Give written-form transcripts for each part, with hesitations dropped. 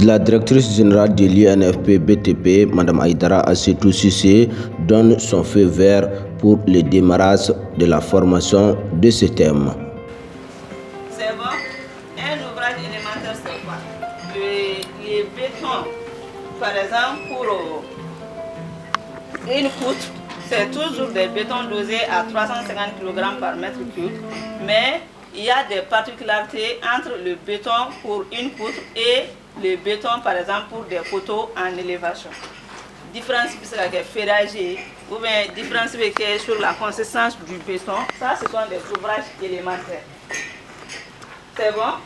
La directrice générale de l'INFP BTP, Mme Aïdara Assetou Cissé, donne son feu vert pour le démarrage de la formation de ce thème. C'est bon. Un ouvrage élémentaire, c'est quoi? Les bétons, par exemple, pour une poutre, c'est toujours des bétons dosés à 350 kg par mètre cube, mais il y a des particularités entre le béton pour une poutre et le béton, par exemple, pour des poteaux en élévation. Différence avec le ferrager, ou bien différence sur la consistance du béton, ça ce sont des ouvrages élémentaires. C'est bon?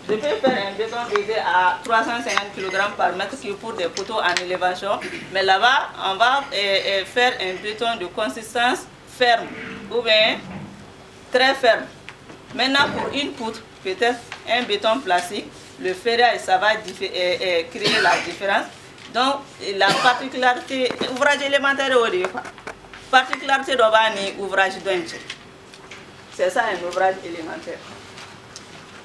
Je peux faire un béton dosé à 350 kg par mètre cube pour des poteaux en élévation, mais là-bas, on va faire un béton de consistance ferme, ou bien très ferme. Maintenant, pour une poutre, peut-être un béton plastique, le ferrage, ça va créer la différence. Donc, la particularité, ouvrage élémentaire, particularité de ouvrage d'enche. C'est ça un ouvrage élémentaire.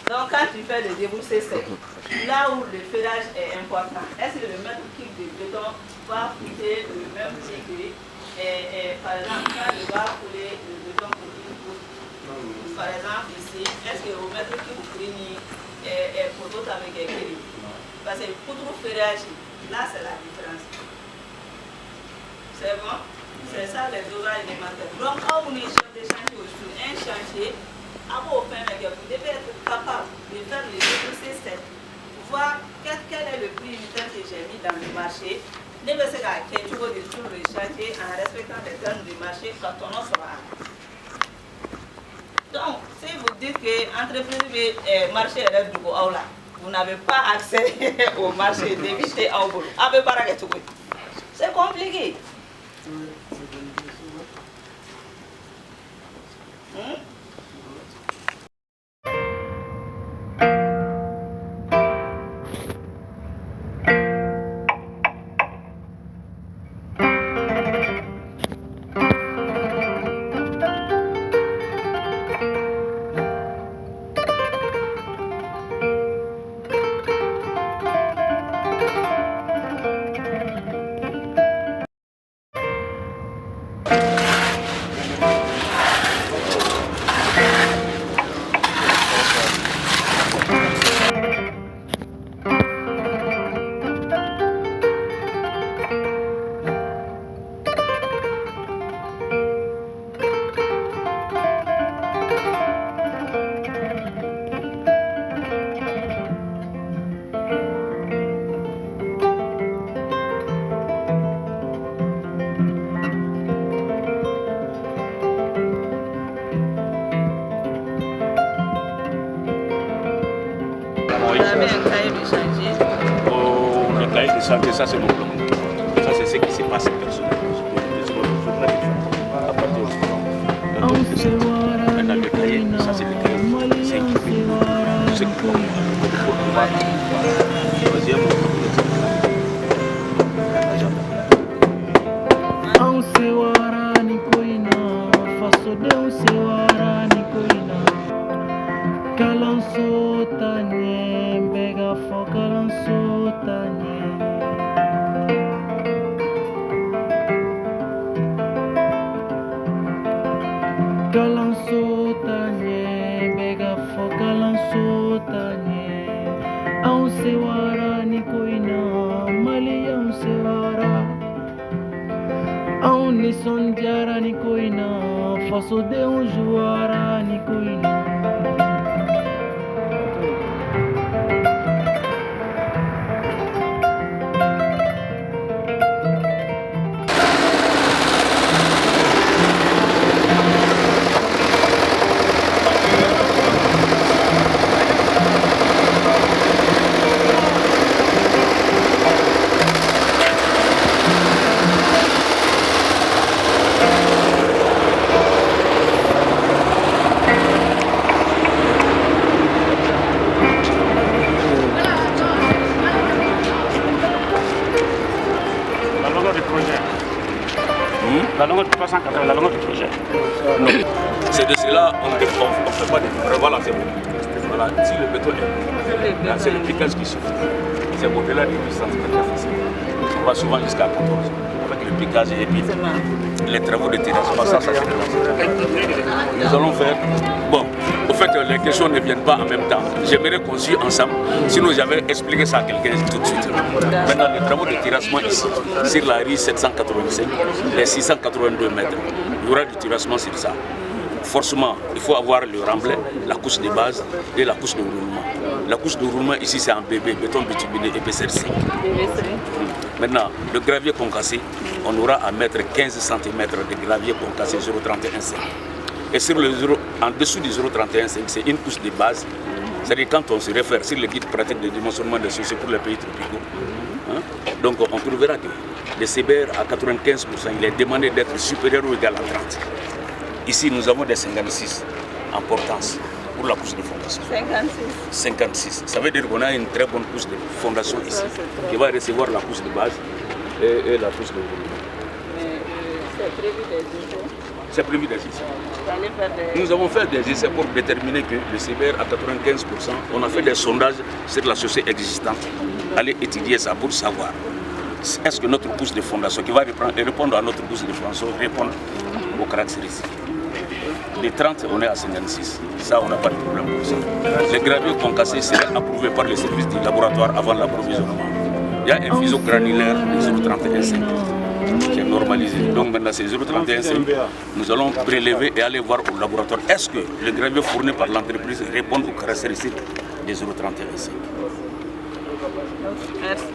Donc, quand tu fais le débouché sec, là où le ferrage est important, est-ce que le mètre cube de béton va coûter le même prix que, par exemple, quand je vais couler le béton pour une poutre, par exemple ici, est-ce que au mètre cube est poteau avec un crédit? Parce que pour le ferrage, là c'est la différence. C'est bon? C'est ça les ouvrages élémentaires. Donc, quand on est chef de chantier aujourd'hui, un chantier, vous devez être capable de faire le débouché sec, voir quel est le prix unitaire que j'ai mis dans le marché, ne pas se faire sur le chantier en respectant les termes du marché quand on en sera. Donc, si vous dites que l'entreprise marché est du Aula, vous n'avez pas accès au marché d'éviter au boulot. C'est compliqué. Le cahier de santé, ça c'est mon plan. Ça c'est ce qui s'est passé personnellement. À partir du moment. Maintenant le cahier, ça c'est le cahier. C'est équipé. C'est qu'il faut pouvoir choisir faço de juara ni koina. La longueur de 380, la longueur du projet. Non. C'est de cela, on ne fait pas de... Voilà, c'est bon. Voilà, si le béton est, c'est le piquage qui souffre. C'est au-delà de 10 cm. On va souvent jusqu'à 14. Avec le piquage et puis les travaux de terrassement, ça c'est nous allons faire. Bon, au fait, les questions ne viennent pas en même temps. J'aimerais qu'on suive ensemble, sinon j'avais expliqué ça à quelqu'un tout de suite. Maintenant, les travaux de terrassement ici, sur la rue 785, les 682 mètres, il y aura du terrassement sur ça. Forcément, il faut avoir le remblai, la couche de base et la couche de roulement. La couche de roulement ici c'est en BB, béton bituminé épaisseur 5. Maintenant, le gravier concassé, on aura à mettre 15 cm de gravier concassé 0,31,5. Et sur le en dessous du 0,31,5, c'est une couche de base. C'est-à-dire quand on se réfère sur le guide pratique de dimensionnement des sociétés pour les pays tropicaux, hein, donc on trouvera que le CBR à 95%, il est demandé d'être supérieur ou égal à 30. Ici, nous avons des 56 en portance pour la couche de fondation. 56. Ça veut dire qu'on a une très bonne couche de fondation ici, qui va recevoir la couche de base et la couche de volume. C'est prévu des essais. C'est prévu des essais. Nous avons fait des essais pour déterminer que le CBR à 95%, on a fait des sondages sur la société existante. Aller étudier ça pour savoir est-ce que notre couche de fondation qui va répondre à notre couche de fondation répond aux caractéristiques. Les 30, on est à 56. Ça, on n'a pas de problème pour ça. Les graviers concassés seraient approuvés par le service du laboratoire avant l'approvisionnement. Il y a un fuseau granulaire de 0,31,5 qui est normalisé. Donc maintenant, c'est 0,31,5. Nous allons prélever et aller voir au laboratoire. Est-ce que le gravier fourni par l'entreprise répond aux caractéristiques des 0,31,5? Merci.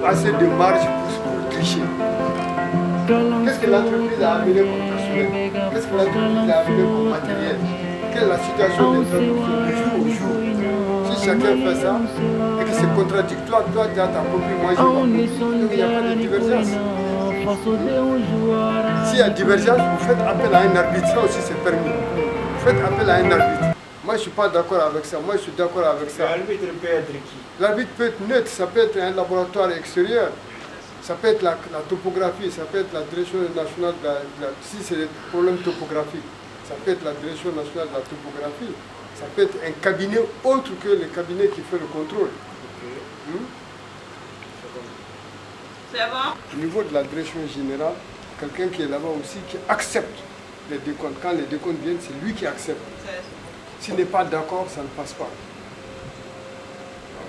Assez de marge pour tricher. Qu'est-ce que l'entreprise a amené comme personnel? Qu'est-ce que l'entreprise a amené comme matériel? Quelle est la situation des production du jour au jour? Si chacun fait ça et que c'est contradictoire, toi tu as ta propre moi j'ai ma propre. Donc il n'y a pas de divergence. S'il y a divergence, vous faites appel à un arbitre, ça aussi c'est permis. Vous faites appel à un arbitre. Moi je ne suis pas d'accord avec ça, moi je suis d'accord avec ça. L'arbitre peut être qui? L'arbitre peut être neutre, ça peut être un laboratoire extérieur, ça peut être la topographie, ça peut être la direction nationale si c'est des problèmes topographiques, ça peut être la direction nationale de la topographie, ça peut être un cabinet autre que le cabinet qui fait le contrôle. C'est bon? Au niveau de la direction générale, quelqu'un qui est là-bas aussi qui accepte les décomptes. Quand les décomptes viennent, c'est lui qui accepte. S'il n'est pas d'accord, ça ne passe pas.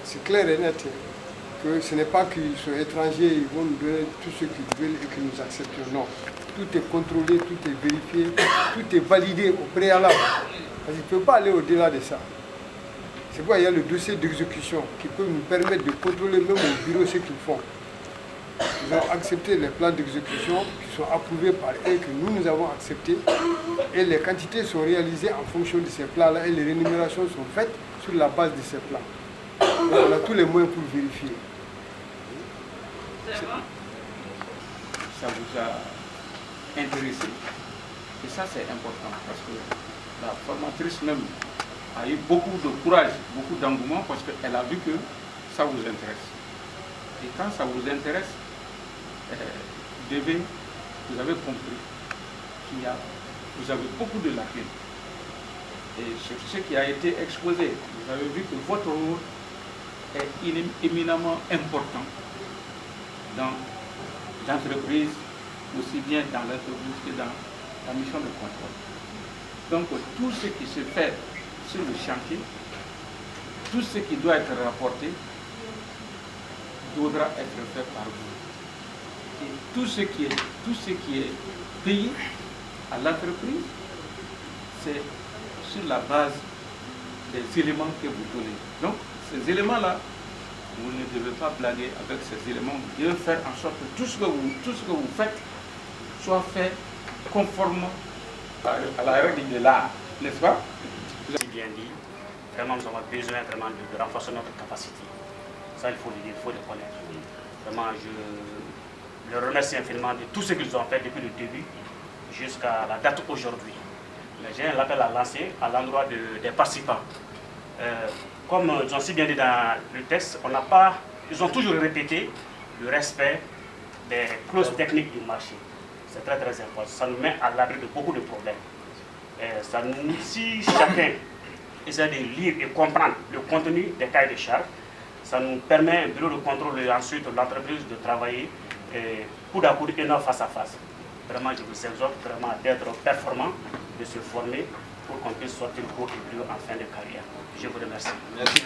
C'est clair et net que ce n'est pas qu'ils sont étrangers, ils vont nous donner tout ce qu'ils veulent et que nous acceptions. Non. Tout est contrôlé, tout est vérifié, tout est validé au préalable. Parce qu'il ne peut pas aller au-delà de ça. C'est pourquoi il y a le dossier d'exécution qui peut nous permettre de contrôler même au bureau ce qu'ils font. Ils ont accepté les plans d'exécution qui sont approuvés par eux, que nous avons acceptés. Et les quantités sont réalisées en fonction de ces plans-là et les rémunérations sont faites sur la base de ces plans. Donc on a tous les moyens pour vérifier. Ça vous a intéressé. Et ça c'est important parce que la formatrice même a eu beaucoup de courage, beaucoup d'engouement parce qu'elle a vu que ça vous intéresse. Et quand ça vous intéresse, vous avez compris vous avez beaucoup de lacunes. Et sur ce qui a été exposé, vous avez vu que votre rôle est éminemment important dans l'entreprise, aussi bien dans l'entreprise que dans la mission de contrôle. Donc tout ce qui se fait sur le chantier, tout ce qui doit être rapporté, devra être fait par vous. Et tout ce qui est payé à l'entreprise, c'est sur la base des éléments que vous donnez. Donc, ces éléments-là, vous ne devez pas blaguer avec ces éléments. Vous devez faire en sorte que tout ce que vous faites soit fait conforme à la règle de l'art, n'est-ce pas? Vous avez bien dit, vraiment nous avons besoin vraiment de renforcer notre capacité. Ça, il faut le dire, il faut le connaître. Vraiment, je le remercie infiniment de tout ce qu'ils ont fait depuis le début jusqu'à la date aujourd'hui. J'ai un appel à lancer à l'endroit des participants. Comme ils ont si bien dit dans le texte, ils ont toujours répété le respect des clauses techniques du marché. C'est très très important. Ça nous met à l'abri de beaucoup de problèmes. Si chacun essaie de lire et comprendre le contenu des cahiers de charges, ça nous permet, le bureau de contrôle et ensuite l'entreprise de travailler coude à coude et non face à face. Vraiment, je vous exhorte vraiment d'être performant, de se former pour qu'on puisse sortir court et plus en fin de carrière. Je vous remercie. Merci.